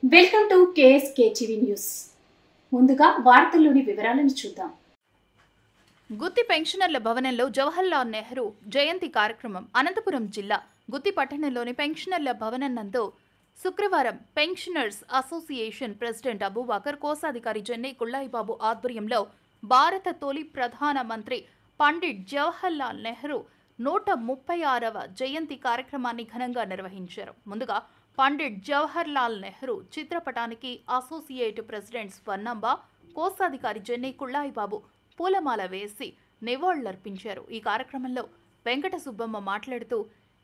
Welcome to KSK TV news. ముందుగా వార్తల్లోని వివరాలను చూద్దాం. గుత్తి పెన్షనర్ల భవనంలో జవహర్లాల్ నెహ్రూ జయంతి కార్యక్రమం. అనంతపురం జిల్లా గుత్తి పట్టణంలోని పెన్షనర్ల భవనం నందు శుక్రవారం పెన్షనర్స్ అసోసియేషన్ ప్రెసిడెంట్ అబూబకర్, కోశాధికారి జెన్నై కుళ్ళాయిబాబు ఆధ్వర్యంలో భారత తొలి ప్రధాన మంత్రి పండిట్ జవహర్లాల్ నెహ్రూ 136వ జయంతి కార్యక్రమాన్ని ఘనంగా నిర్వహించారు. ముందుగా పండిట్ జవహర్లాల్ నెహ్రూ చిత్రపటానికి అసోసియేట్ ప్రెసిడెంట్ స్వర్ణంబ, కోశాధికారి జెన్నై కుళ్ళాయిబాబు పూలమాల వేసి నివాళులర్పించారు. ఈ కార్యక్రమంలో వెంకట సుబ్బమ్మ మాట్లాడుతూ,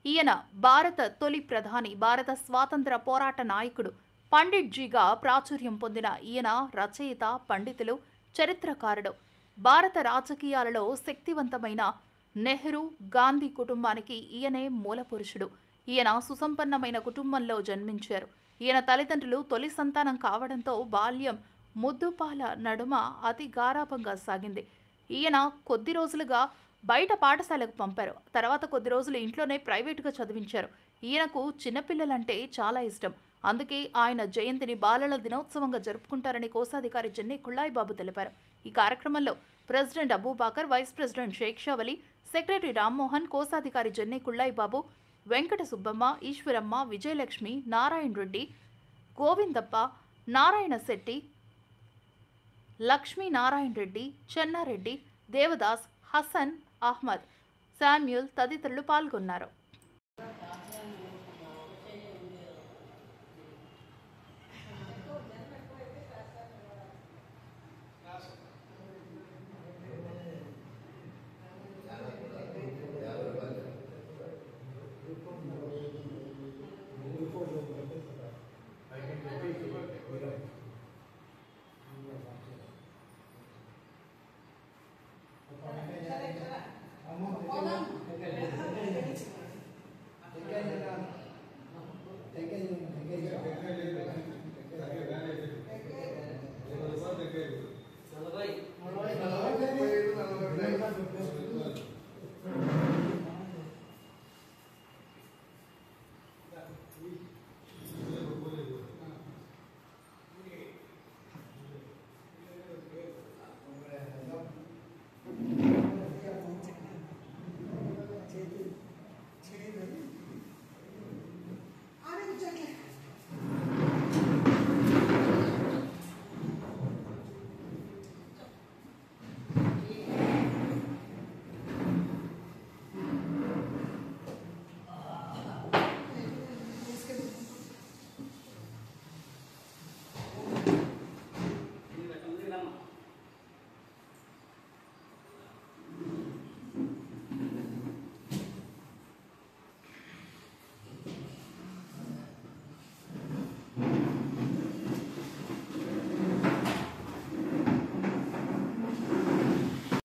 ఈయన భారత తొలి ప్రధాని, భారత స్వాతంత్ర పోరాట నాయకుడు, పండిట్ జీగా ప్రాచుర్యం పొందిన ఈయన రచయిత, పండితులు, చరిత్రకారుడు. భారత రాజకీయాలలో శక్తివంతమైన నెహ్రూ, గాంధీ కుటుంబానికి ఈయనే మూలపురుషుడు. ఈయన సుసంపన్నమైన కుటుంబంలో జన్మించారు. ఈయన తల్లిదండ్రులు తొలి సంతానం కావడంతో బాల్యం ముద్దుపాల నడుమ అతి గారాభంగా సాగింది. ఈయన కొద్ది రోజులుగా బయట పాఠశాలకు పంపారు. తర్వాత కొద్ది రోజులు ఇంట్లోనే ప్రైవేటుగా చదివించారు. ఈయనకు చిన్నపిల్లలంటే చాలా ఇష్టం. అందుకే ఆయన జయంతిని బాలల దినోత్సవంగా జరుపుకుంటారని కోశాధికారి జెన్నై కుళ్ళాయిబాబు తెలిపారు. ఈ కార్యక్రమంలో president Abubakar, vice president Sheikh Shavali, secretary Rammohan, కోశాధికారి జెన్నై కుళ్ళాయిబాబు, వెంకట సుబ్బమ్మ, ఈశ్వరమ్మ, విజయలక్ష్మి, నారాయణ రెడ్డి, గోవిందప్ప, నారాయణ శెట్టి, లక్ష్మీనారాయణ రెడ్డి, చెన్నారెడ్డి, దేవదాస్, హసన్, అహ్మద్, శామ్యూల్ తదితరులు పాల్గొన్నారు.